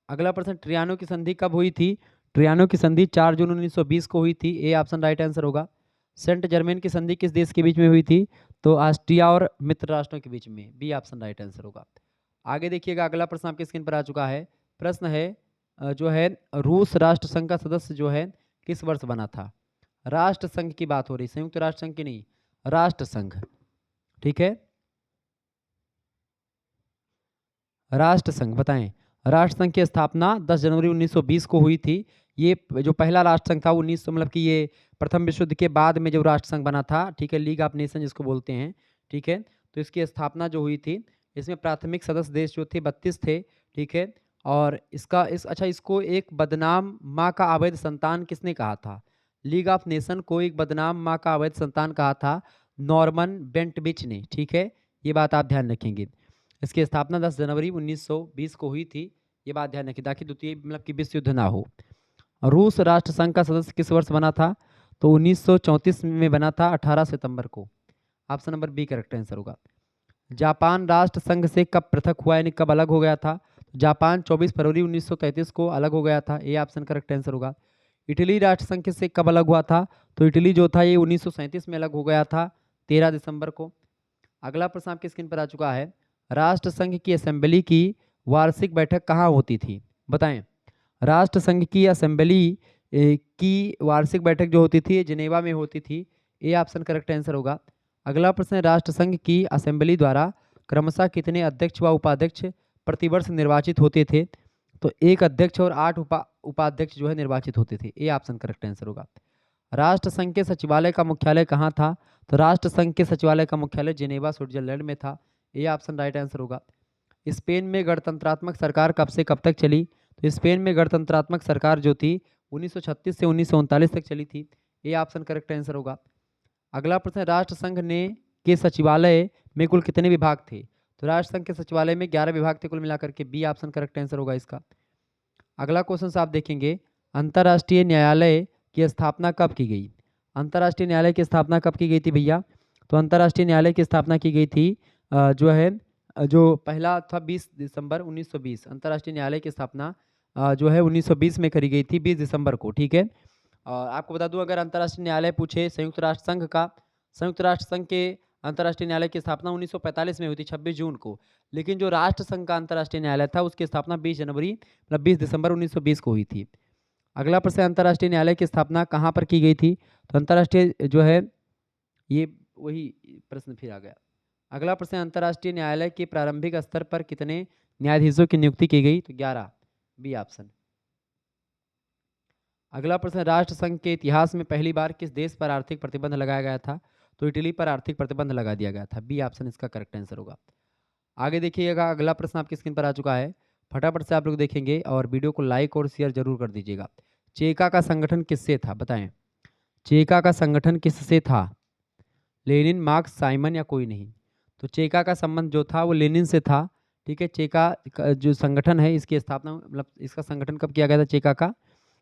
अगला प्रश्न, ट्रियानो की संधि कब हुई थी? ट्रियानो की संधि 4 जून 1920 को हुई थी। ए ऑप्शन राइट आंसर होगा। सेंट जर्मेन की संधि किस देश के बीच में हुई थी? तो ऑस्ट्रिया और मित्र राष्ट्रों के बीच में। बी ऑप्शन राइट आंसर होगा। आगे देखिएगा, अगला प्रश्न आपकी स्क्रीन पर आ चुका है। प्रश्न है जो है, रूस राष्ट्र संघ का सदस्य जो है किस वर्ष बना था? राष्ट्र संघ की बात हो रही, संयुक्त राष्ट्र संघ की नहीं, राष्ट्र संघ, ठीक है, राष्ट्र संघ बताएं। राष्ट्र संघ की स्थापना 10 जनवरी 1920 को हुई थी। ये जो पहला राष्ट्र संघ था 1900, मतलब कि ये प्रथम विश्व युद्ध के बाद में जो राष्ट्र संघ बना था, ठीक है, लीग ऑफ नेशन जिसको बोलते हैं, ठीक है। तो इसकी स्थापना जो हुई थी, इसमें प्राथमिक सदस्य देश जो थे 32 थे, ठीक है। और अच्छा, इसको एक बदनाम माँ का अवैध संतान किसने कहा था? लीग ऑफ नेशन को एक बदनाम माँ का अवैध संतान कहा था नॉर्मन बेंटविच ने, ठीक है, ये बात आप ध्यान रखेंगे। इसकी स्थापना 10 जनवरी 1920 को हुई थी, ये बात ध्यान रखिए ताकि द्वितीय मतलब कि विश्व युद्ध ना हो। रूस राष्ट्र संघ का सदस्य किस वर्ष बना था? तो 1934 में बना था, 18 सितंबर को। Option number B correct answer होगा। जापान राष्ट्र संघ से कब पृथक हुआ, यानी कब अलग हो गया था? जापान 24 फरवरी 1933 को अलग हो गया था। ए ऑप्शन करेक्ट आंसर होगा। इटली राष्ट्र संघ से कब अलग हुआ था? तो इटली जो था ये 1937 में अलग हो गया था, 13 दिसंबर को। अगला प्रश्न आपकी स्क्रीन पर आ चुका है, राष्ट्र संघ की असेंबली की वार्षिक बैठक कहाँ होती थी? बताएं। राष्ट्र संघ की असेंबली की वार्षिक बैठक जो होती थी जिनेवा में होती थी। ए ऑप्शन करेक्ट आंसर होगा। अगला प्रश्न, राष्ट्र संघ की असेंबली द्वारा क्रमशः कितने अध्यक्ष व उपाध्यक्ष प्रतिवर्ष निर्वाचित होते थे? तो एक अध्यक्ष और 8 उपाध्यक्ष जो है निर्वाचित होते थे। ए ऑप्शन करेक्ट आंसर होगा। राष्ट्र संघ के सचिवालय का मुख्यालय कहाँ था? तो राष्ट्र संघ के सचिवालय का मुख्यालय जिनेवा स्विट्जरलैंड में था। ये ऑप्शन राइट आंसर होगा। स्पेन में गणतंत्रात्मक सरकार कब से कब तक चली? तो स्पेन में गणतंत्रात्मक सरकार जो थी 1936 से 1939 तक चली थी। ये ऑप्शन करेक्ट आंसर होगा। अगला प्रश्न, राष्ट्र संघ ने के सचिवालय में कुल कितने विभाग थे? तो राष्ट्र संघ के सचिवालय में 11 विभाग थे कुल मिलाकर के। बी ऑप्शन करेक्ट आंसर होगा इसका। अगला क्वेश्चन आप देखेंगे, अंतर्राष्ट्रीय न्यायालय की स्थापना कब की गई? अंतर्राष्ट्रीय न्यायालय की स्थापना कब की गई थी भैया? तो अंतर्राष्ट्रीय न्यायालय की स्थापना की गई थी जो है जो पहला था 20 दिसंबर 1920। अंतर्राष्ट्रीय न्यायालय की स्थापना जो है 1920 में करी गई थी, 20 दिसंबर को, ठीक है। और आपको बता दूं, अगर अंतर्राष्ट्रीय न्यायालय पूछे संयुक्त राष्ट्र संघ का, संयुक्त राष्ट्र संघ के अंतर्राष्ट्रीय न्यायालय की स्थापना 1945 में हुई थी, 26 जून को। लेकिन जो राष्ट्र संघ का अंतर्राष्ट्रीय न्यायालय था उसकी स्थापना 20 जनवरी मतलब 20 दिसंबर 1920 को हुई थी। अगला प्रश्न, अंतर्राष्ट्रीय न्यायालय की स्थापना कहाँ पर की गई थी? तो अंतर्राष्ट्रीय जो है ये वही प्रश्न फिर आ गया। अगला प्रश्न, अंतर्राष्ट्रीय न्यायालय के प्रारंभिक स्तर पर कितने न्यायाधीशों की नियुक्ति की गई? तो 11, बी ऑप्शन। अगला प्रश्न, राष्ट्रसंघ के इतिहास में पहली बार किस देश पर आर्थिक प्रतिबंध लगाया गया था? तो इटली पर आर्थिक प्रतिबंध लगा दिया गया था, बी ऑप्शन इसका करेक्ट आंसर होगा। आगे देखिएगा, अगला प्रश्न आपकी स्क्रीन पर आ चुका है, फटाफट से आप लोग देखेंगे और वीडियो को लाइक और शेयर जरूर कर दीजिएगा। चेका का संगठन किससे था? बताएं, चेका का संगठन किससे था? लेनिन, मार्क्स, साइमन या कोई नहीं? तो चेका का संबंध जो था वो लेनिन से था। ठीक है, चेका का जो संगठन है इसकी स्थापना, मतलब इसका संगठन कब किया गया था चेका का?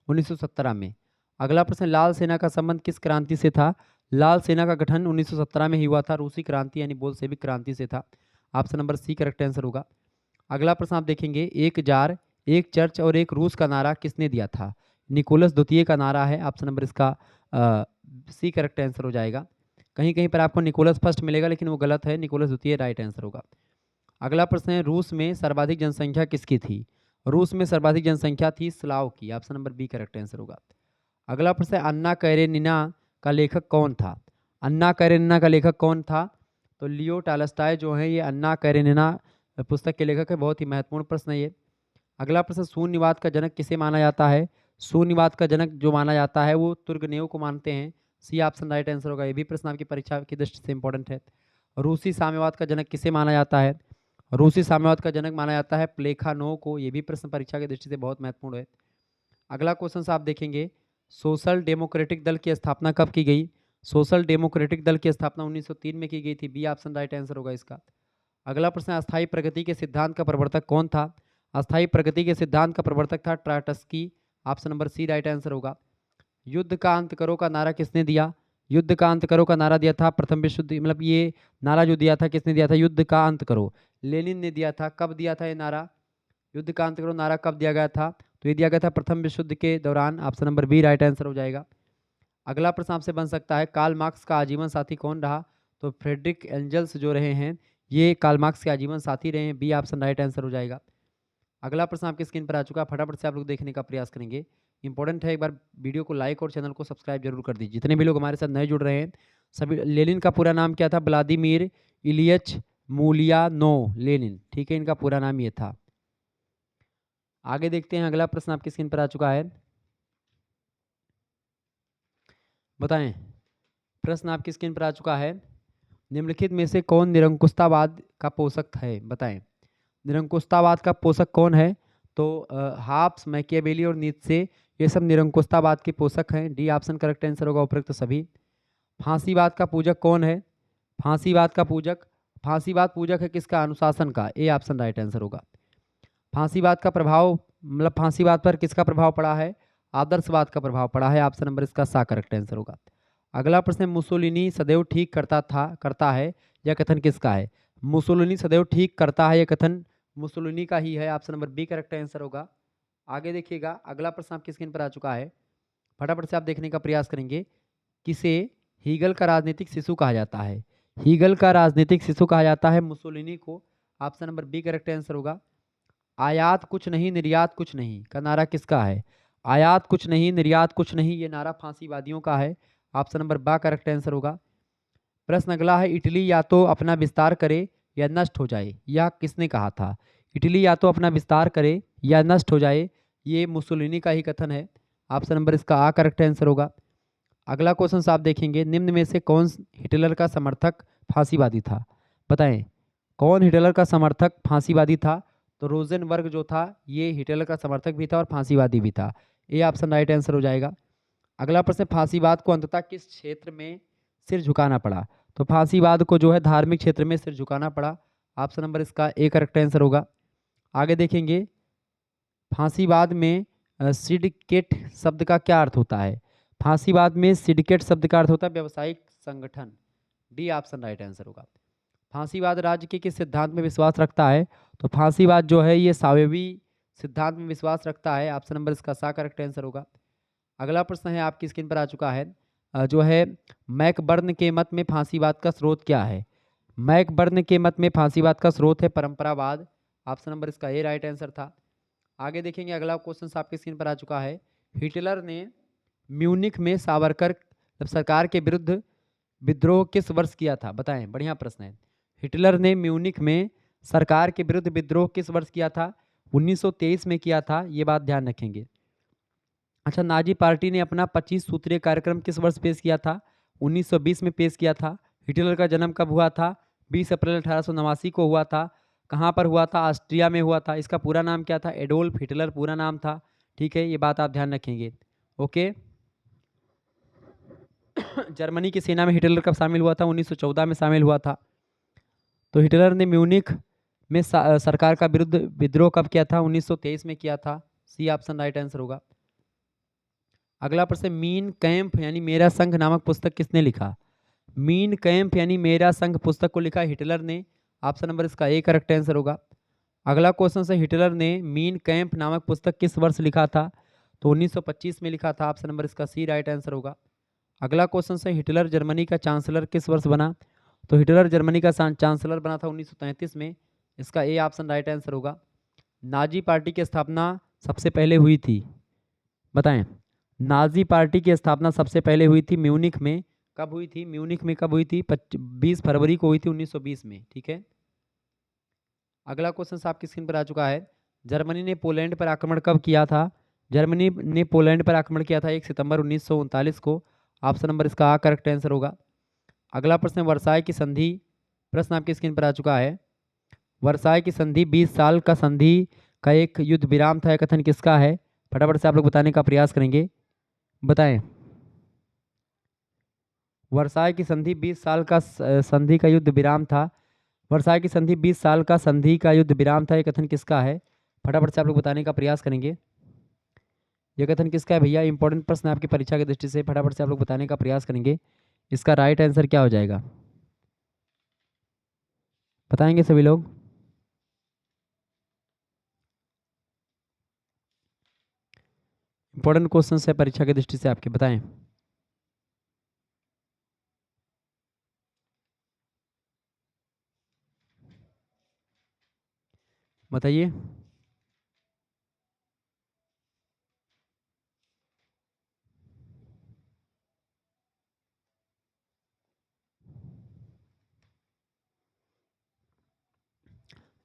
1917 में। अगला प्रश्न, लाल सेना का संबंध किस क्रांति से था? लाल सेना का गठन 1917 में ही हुआ था, रूसी क्रांति यानी बोल्शेविक क्रांति से था। Option number C correct answer होगा। अगला प्रश्न आप देखेंगे, एक जार, एक चर्च और एक रूस का नारा किसने दिया था? निकोलस द्वितीय का नारा है, ऑप्शन नंबर इसका सी करेक्ट आंसर हो जाएगा। कहीं कहीं पर आपको निकोलस फर्स्ट मिलेगा लेकिन वो गलत है, निकोलस द्वितीय राइट आंसर होगा। अगला प्रश्न है, रूस में सर्वाधिक जनसंख्या किसकी थी? रूस में सर्वाधिक जनसंख्या थी स्लाव की, option number B correct answer होगा। अगला प्रश्न है, अन्ना कैरेनिना का लेखक कौन था? अन्ना कैरेनिना का लेखक कौन था? तो लियो टॉलस्टॉय जो है ये अन्ना कैरेनिना पुस्तक के लेखक है। बहुत ही महत्वपूर्ण प्रश्न है ये। अगला प्रश्न, शून्यवाद का जनक किसे माना जाता है? शून्यवाद का जनक जो माना जाता है वो तुर्गनेव को मानते हैं, सी ऑप्शन राइट आंसर होगा। ये भी प्रश्न आपकी परीक्षा की दृष्टि से इंपॉर्टेंट है। रूसी साम्यवाद का जनक किसे माना जाता है? रूसी साम्यवाद का जनक माना जाता है प्लेखानोव को। ये भी प्रश्न परीक्षा की दृष्टि से बहुत महत्वपूर्ण है। अगला क्वेश्चन आप देखेंगे, सोशल डेमोक्रेटिक दल की स्थापना कब की गई? सोशल डेमोक्रेटिक दल की स्थापना 1903 में की गई थी, बी ऑप्शन राइट आंसर होगा इसका। अगला प्रश्न, अस्थायी प्रगति के सिद्धांत का प्रवर्तक कौन था? अस्थायी प्रगति के सिद्धांत का प्रवर्तक था Trotsky, option number C right answer होगा। युद्ध का अंत करो का नारा किसने दिया? युद्ध का अंत करो का नारा दिया था प्रथम विश्व युद्ध, मतलब ये नारा जो दिया था किसने दिया था? युद्ध का अंत करो, लेनिन ने दिया था। कब दिया था ये नारा? युद्ध का अंत करो नारा कब दिया गया था? तो ये दिया गया था प्रथम विश्व युद्ध के दौरान, option number B right answer हो जाएगा। अगला प्रश्न आपसे बन सकता है, कार्ल मार्क्स का आजीवन साथी कौन रहा? तो फ्रेडरिक एंजल्स जो रहे हैं ये कार्ल मार्क्स के आजीवन साथी रहे हैं, बी ऑप्शन राइट आंसर हो जाएगा। अगला प्रश्न आपकी स्क्रीन पर आ चुका है, फटाफट से आप लोग देखने का प्रयास करेंगे। इंपॉर्टेंट है, एक बार वीडियो को लाइक और चैनल को सब्सक्राइब जरूर कर दीजिए। जितने भी लोग हमारे साथ नए जुड़ रहे हैं सभी, लेनिन का पूरा नाम क्या था? व्लादिमीर इलियच मूलियानोव लेनिन, ठीक है, इनका पूरा नाम ये था। आगे देखते हैं, अगला प्रश्न आपकी स्क्रीन पर आ चुका है, बताएं। प्रश्न आपकी स्क्रीन पर आ चुका है, निम्नलिखित में से कौन निरंकुशतावाद का पोषक है? बताएं, निरंकुशतावाद का पोषक कौन है? तो हाब्स, मैकियावेली और नीत्शे, ये सब निरंकुशतावाद के पोषक हैं, डी ऑप्शन करेक्ट आंसर होगा उपरोक्त सभी। फांसीवाद का पूजक कौन है? फांसीवाद का पूजक, फांसीवाद पूजक है किसका? अनुशासन का, ए ऑप्शन राइट आंसर होगा। फांसीवाद का प्रभाव, मतलब फांसीवाद पर किसका प्रभाव पड़ा है? आदर्शवाद का प्रभाव पड़ा है, ऑप्शन नंबर इसका सा करेक्ट आंसर होगा। अगला प्रश्न, मुसोलिनी सदैव ठीक करता है, यह कथन किसका है? मुसोलिनी सदैव ठीक करता है, यह कथन मुसोलिनी का ही है, option number B correct answer होगा। आगे देखिएगा, अगला प्रश्न आपकी स्क्रीन पर आ चुका है, फटाफट से आप देखने का प्रयास करेंगे। किसे हीगल का राजनीतिक शिशु कहा जाता है? हीगल का राजनीतिक शिशु कहा जाता है मुसोलिनी को, option number B correct answer होगा। आयात कुछ नहीं निर्यात कुछ नहीं का नारा किसका है? आयात कुछ नहीं निर्यात कुछ नहीं, ये नारा फांसीवादियों का है, ऑप्शन नंबर बा करेक्ट आंसर होगा। प्रश्न अगला है, इटली या तो अपना विस्तार करे या नष्ट हो जाए, यह किसने कहा था? इटली या तो अपना विस्तार करे या नष्ट हो जाए, ये मुसोलिनी का ही कथन है, ऑप्शन नंबर इसका आ करेक्ट आंसर होगा। अगला क्वेश्चन आप देखेंगे, निम्न में से कौन हिटलर का समर्थक फांसीवादी था? बताएं, कौन हिटलर का समर्थक फांसीवादी था? तो रोजनबर्ग जो था ये हिटलर का समर्थक भी था और फांसीवादी भी था, ये ऑप्शन राइट आंसर हो जाएगा। अगला प्रश्न, फांसीवाद को अंततः किस क्षेत्र में सिर झुकाना पड़ा? तो फांसीवाद को जो है धार्मिक क्षेत्र में सिर झुकाना पड़ा, ऑप्शन नंबर इसका ए करेक्ट आंसर होगा। आगे देखेंगे, फांसीवाद में सिंडिकेट शब्द का क्या अर्थ होता है? फांसीवाद में सिंडिकेट शब्द का अर्थ होता है व्यावसायिक संगठन, डी ऑप्शन राइट आंसर होगा। फांसीवाद राज्य के किस सिद्धांत में विश्वास रखता है? तो फांसीवाद जो है ये सावेवी सिद्धांत में विश्वास रखता है, ऑप्शन नंबर इसका सा करेक्ट आंसर होगा। अगला प्रश्न है आपकी स्क्रीन पर आ चुका है, जो है मैकबर्न के मत में फांसीवाद का स्रोत क्या है? मैकबर्न के मत में फांसीवाद का स्रोत है परंपरावाद, ऑप्शन नंबर इसका ए राइट आंसर था। आगे देखेंगे, अगला क्वेश्चन आपकी स्क्रीन पर आ चुका है, हिटलर ने म्यूनिख में सावरकर सरकार के विरुद्ध विद्रोह किस वर्ष किया था? बताएं, बढ़िया प्रश्न है। हिटलर ने म्यूनिख में सरकार के विरुद्ध विद्रोह किस वर्ष किया था? 1923 में किया था, ये बात ध्यान रखेंगे। अच्छा, नाजी पार्टी ने अपना 25 सूत्रीय कार्यक्रम किस वर्ष पेश किया था? 1920 में पेश किया था। हिटलर का जन्म कब हुआ था? 20 अप्रैल 1889 को हुआ था। कहाँ पर हुआ था? ऑस्ट्रिया में हुआ था। इसका पूरा नाम क्या था? एडोल्फ हिटलर पूरा नाम था। ठीक है, ये बात आप ध्यान रखेंगे। ओके। जर्मनी की सेना में हिटलर कब शामिल हुआ था? 1914 में शामिल हुआ था। तो हिटलर ने म्यूनिख में सरकार का विरुद्ध विद्रोह कब किया था? 1923 में किया था। सी ऑप्शन राइट आंसर होगा। अगला प्रश्न, मीन कैंप यानी मेरा संघ नामक पुस्तक किसने लिखा? मीन कैंप यानी मेरा संघ पुस्तक को लिखा हिटलर ने। ऑप्शन नंबर इसका ए करेक्ट आंसर होगा। अगला क्वेश्चन से, हिटलर ने मीन कैंप नामक पुस्तक किस वर्ष लिखा था? तो 1925 में लिखा था। ऑप्शन नंबर इसका सी राइट आंसर होगा। अगला क्वेश्चन से, हिटलर जर्मनी का चांसलर किस वर्ष बना? तो हिटलर जर्मनी का चांसलर बना था 1933 में। इसका ए ऑप्शन राइट आंसर होगा। नाजी पार्टी की स्थापना सबसे पहले हुई थी, बताएं। नाजी पार्टी की स्थापना सबसे पहले हुई थी म्यूनिख में। कब हुई थी? म्यूनिख में कब हुई थी? 20 फरवरी को हुई थी 1920 में। ठीक है। अगला क्वेश्चन आपकी स्क्रीन पर आ चुका है। जर्मनी ने पोलैंड पर आक्रमण कब किया था? जर्मनी ने पोलैंड पर आक्रमण किया था 1 सितंबर 1939 को। ऑप्शन नंबर इसका आ करेक्ट आंसर होगा। अगला प्रश्न, वर्साय की संधि, प्रश्न आपकी स्क्रीन पर आ चुका है। वर्साय की संधि 20 साल का संधि का एक युद्ध विराम था, यह कथन किसका है? फटाफट से आप लोग बताने का प्रयास करेंगे, बताएं। वर्साय की संधि 20 साल का संधि का युद्ध विराम था। वर्साय की संधि 20 साल का संधि का युद्ध विराम था, यह कथन किसका है? फटाफट से आप लोग बताने का प्रयास करेंगे। यह कथन किसका है भैया? इंपॉर्टेंट प्रश्न आपकी परीक्षा की दृष्टि से, फटाफट से आप लोग बताने का प्रयास करेंगे। इसका राइट आंसर क्या हो जाएगा, बताएंगे सभी लोग? इंपॉर्टेंट क्वेश्चन है परीक्षा की दृष्टि से आपके, बताएं। बताइए।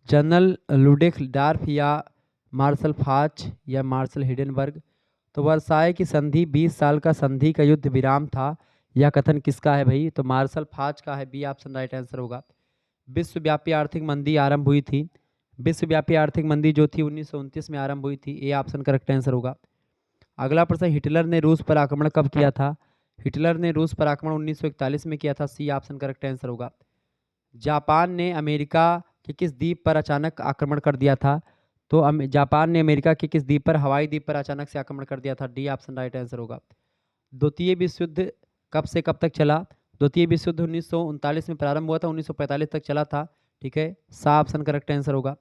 जनरल लुडेख डार्फ या मार्शल फाच या मार्शल हिडेनबर्ग। तो वर्साय की संधि 20 साल का संधि का युद्ध विराम था, यह कथन किसका है भाई? तो मार्शल फाच का है। बी ऑप्शन राइट आंसर होगा। विश्वव्यापी आर्थिक मंदी आरंभ हुई थी। विश्वव्यापी आर्थिक मंदी जो थी 1929 में आरंभ हुई थी। ए ऑप्शन करेक्ट आंसर होगा। अगला प्रश्न, हिटलर ने रूस पर आक्रमण कब किया था? हिटलर ने रूस पर आक्रमण 1941 में किया था। सी ऑप्शन करेक्ट आंसर होगा। जापान ने अमेरिका के किस द्वीप पर अचानक आक्रमण कर दिया था? तो जापान ने अमेरिका के किस द्वीप पर, हवाई द्वीप पर अचानक से आक्रमण कर दिया था। डी ऑप्शन राइट आंसर होगा। द्वितीय विश्व युद्ध कब से कब तक चला? द्वितीय विश्व युद्ध 1939 में प्रारंभ हुआ था, 1945 तक चला था। ठीक है, सा ऑप्शन करेक्ट आंसर होगा।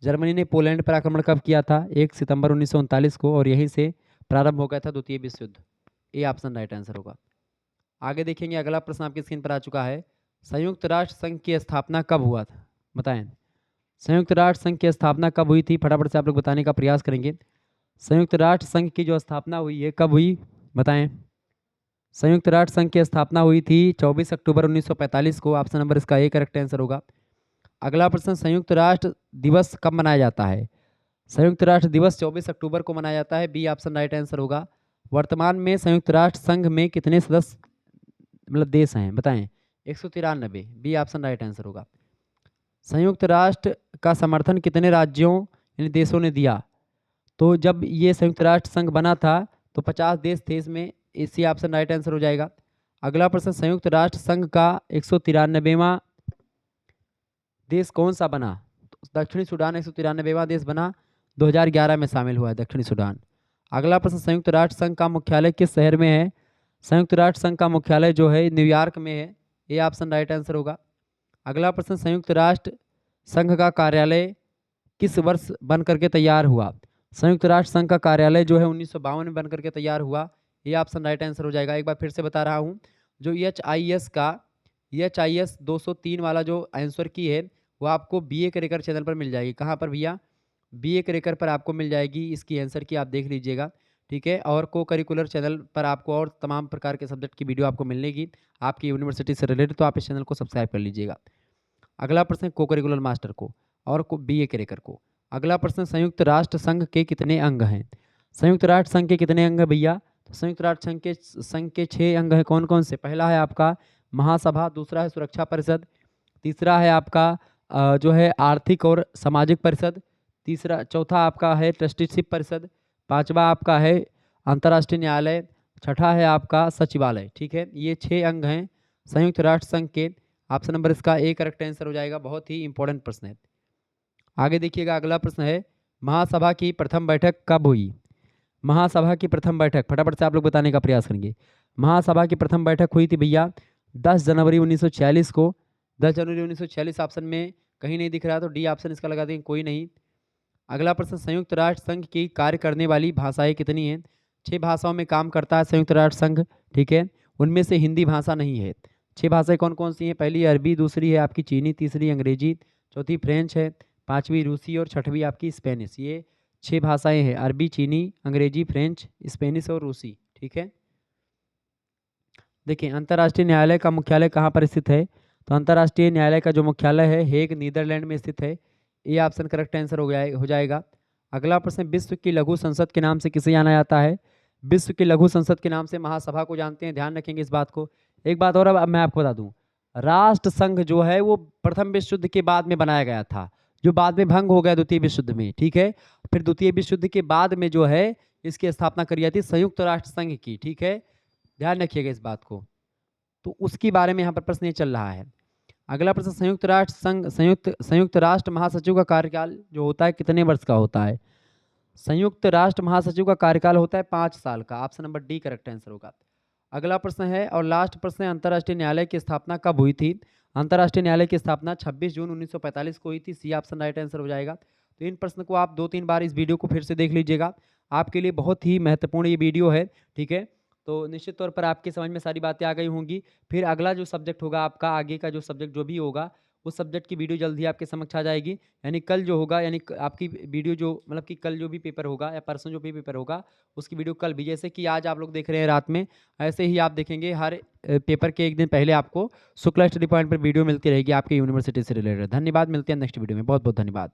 जर्मनी ने पोलैंड पर आक्रमण कब किया था? 1 सितंबर 1939 को, और यहीं से प्रारंभ हो गया था द्वितीय विश्व युद्ध। ए ऑप्शन राइट आंसर होगा। आगे देखेंगे, अगला प्रश्न आपकी स्क्रीन पर आ चुका है। संयुक्त राष्ट्र संघ की स्थापना कब हुआ था, बताएं। संयुक्त राष्ट्र संघ की स्थापना कब हुई थी? फटाफट से आप लोग बताने का प्रयास करेंगे। संयुक्त राष्ट्र संघ की जो स्थापना हुई है कब हुई, बताएं। संयुक्त राष्ट्र संघ की स्थापना हुई थी 24 अक्टूबर 1945 को। ऑप्शन नंबर इसका ए करेक्ट आंसर होगा। अगला प्रश्न, संयुक्त राष्ट्र दिवस कब मनाया जाता है? संयुक्त राष्ट्र दिवस 24 अक्टूबर को मनाया जाता है। बी ऑप्शन राइट आंसर होगा। वर्तमान में संयुक्त राष्ट्र संघ में कितने सदस्य मतलब देश हैं, बताएं। 193। बी ऑप्शन राइट आंसर होगा। संयुक्त राष्ट्र का समर्थन कितने राज्यों यानी देशों ने दिया? तो जब ये संयुक्त राष्ट्र संघ बना था तो 50 देश थे इसमें। इसी ऑप्शन राइट आंसर हो जाएगा। अगला प्रश्न, संयुक्त राष्ट्र संघ का 193वां देश कौन सा बना? तो दक्षिणी सूडान 193वां देश बना, 2011 में शामिल हुआ है दक्षिणी सूडान। अगला प्रश्न, संयुक्त राष्ट्र संघ का मुख्यालय किस शहर में है? संयुक्त राष्ट्र संघ का मुख्यालय जो है न्यूयॉर्क में है। ये ऑप्शन राइट आंसर होगा। अगला प्रश्न, संयुक्त राष्ट्र संघ का कार्यालय किस वर्ष बन करके तैयार हुआ? संयुक्त राष्ट्र संघ का कार्यालय जो है 1952 में बन करके तैयार हुआ। ये ऑप्शन राइट आंसर हो जाएगा। एक बार फिर से बता रहा हूँ, जो EHIS 203 वाला जो आंसर की है वो आपको BA करिकुलर चैनल पर मिल जाएगी। कहाँ पर भैया? BA करिकुलर पर आपको मिल जाएगी इसकी आंसर की, आप देख लीजिएगा। ठीक है, और को करिकुलर चैनल पर आपको और तमाम प्रकार के सब्जेक्ट की वीडियो आपको मिलेगी आपकी यूनिवर्सिटी से रिलेटेड, तो आप इस चैनल को सब्सक्राइब कर लीजिएगा। अगला प्रश्न है को करिकुलर मास्टर को और BA करेकर को। अगला प्रश्न, संयुक्त राष्ट्र संघ के कितने अंग हैं? संयुक्त राष्ट्र संघ के कितने अंग हैं भैया? तो संयुक्त राष्ट्र संघ के 6 अंग हैं। कौन कौन से? पहला है आपका महासभा, दूसरा है सुरक्षा परिषद, तीसरा है आपका जो है आर्थिक और सामाजिक परिषद, चौथा आपका है ट्रस्टीशिप परिषद, पांचवा आपका है अंतर्राष्ट्रीय न्यायालय, छठा है आपका सचिवालय। ठीक है, ये 6 अंग हैं संयुक्त राष्ट्र संघ के। ऑप्शन नंबर इसका ए करेक्ट आंसर हो जाएगा। बहुत ही इंपॉर्टेंट प्रश्न है। आगे देखिएगा, अगला प्रश्न है महासभा की प्रथम बैठक कब हुई? महासभा की प्रथम बैठक फटाफट से आप लोग बताने का प्रयास करेंगे। महासभा की प्रथम बैठक हुई थी भैया 10 जनवरी 1946 को। 10 जनवरी 1946 ऑप्शन में कहीं नहीं दिख रहा, तो डी ऑप्शन इसका लगा देंगे, कोई नहीं। अगला प्रश्न, संयुक्त राष्ट्र संघ की कार्य करने वाली भाषाएं कितनी हैं? 6 भाषाओं में काम करता है संयुक्त राष्ट्र संघ। ठीक है, उनमें से हिंदी भाषा नहीं है। 6 भाषाएं कौन कौन सी हैं? पहली अरबी, दूसरी है आपकी चीनी, तीसरी अंग्रेजी, चौथी फ्रेंच है, पांचवी रूसी और छठवीं आपकी स्पेनिश। ये 6 भाषाएं हैं, अरबी, चीनी, अंग्रेजी, फ्रेंच, स्पेनिश और रूसी। ठीक है, देखिए अंतर्राष्ट्रीय न्यायालय का मुख्यालय कहाँ पर स्थित है? तो अंतर्राष्ट्रीय न्यायालय का जो मुख्यालय है हेग, नीदरलैंड में स्थित है। ये ऑप्शन करेक्ट आंसर हो जाएगा। अगला प्रश्न, विश्व की लघु संसद के नाम से किसे जाना जाता है? विश्व की लघु संसद के नाम से महासभा को जानते हैं, ध्यान रखेंगे इस बात को। एक बात और अब मैं आपको बता दूं, राष्ट्र संघ जो है वो प्रथम विश्व युद्ध के बाद में बनाया गया था, जो बाद में भंग हो गया द्वितीय विश्व युद्ध में। ठीक है, फिर द्वितीय विश्व युद्ध के बाद में जो है इसकी स्थापना करी जाती संयुक्त राष्ट्र संघ की। ठीक है, ध्यान रखिएगा इस बात को। तो उसके बारे में यहाँ पर प्रश्न ये चल रहा है। अगला प्रश्न, संयुक्त राष्ट्र संघ संयुक्त राष्ट्र महासचिव का कार्यकाल जो होता है कितने वर्ष का होता है? संयुक्त राष्ट्र महासचिव का कार्यकाल होता है 5 साल का। Option number D correct answer होगा। अगला प्रश्न है और लास्ट प्रश्न है, अंतर्राष्ट्रीय न्यायालय की स्थापना कब हुई थी? अंतर्राष्ट्रीय न्यायालय की स्थापना 26 जून 1945 को हुई थी। सी ऑप्शन राइट आंसर हो जाएगा। तो इन प्रश्न को आप 2-3 बार इस वीडियो को फिर से देख लीजिएगा, आपके लिए बहुत ही महत्वपूर्ण ये वीडियो है। ठीक है, तो निश्चित तौर पर आपके समझ में सारी बातें आ गई होंगी। फिर अगला जो सब्जेक्ट होगा आपका, आगे का जो सब्जेक्ट जो भी होगा, उस सब्जेक्ट की वीडियो जल्द ही आपके समक्ष आ जाएगी। यानी कल जो होगा, यानी आपकी वीडियो जो मतलब कि कल जो भी पेपर होगा या परसों जो भी पेपर होगा उसकी वीडियो कल भी, जैसे कि आज आप लोग देख रहे हैं रात में, ऐसे ही आप देखेंगे हर पेपर के एक दिन पहले आपको शुक्ला स्टडी पॉइंट पर वीडियो मिलती रहेगी आपके यूनिवर्सिटी से रिलेटेड। धन्यवाद, मिलते हैं नेक्स्ट वीडियो में। बहुत बहुत धन्यवाद।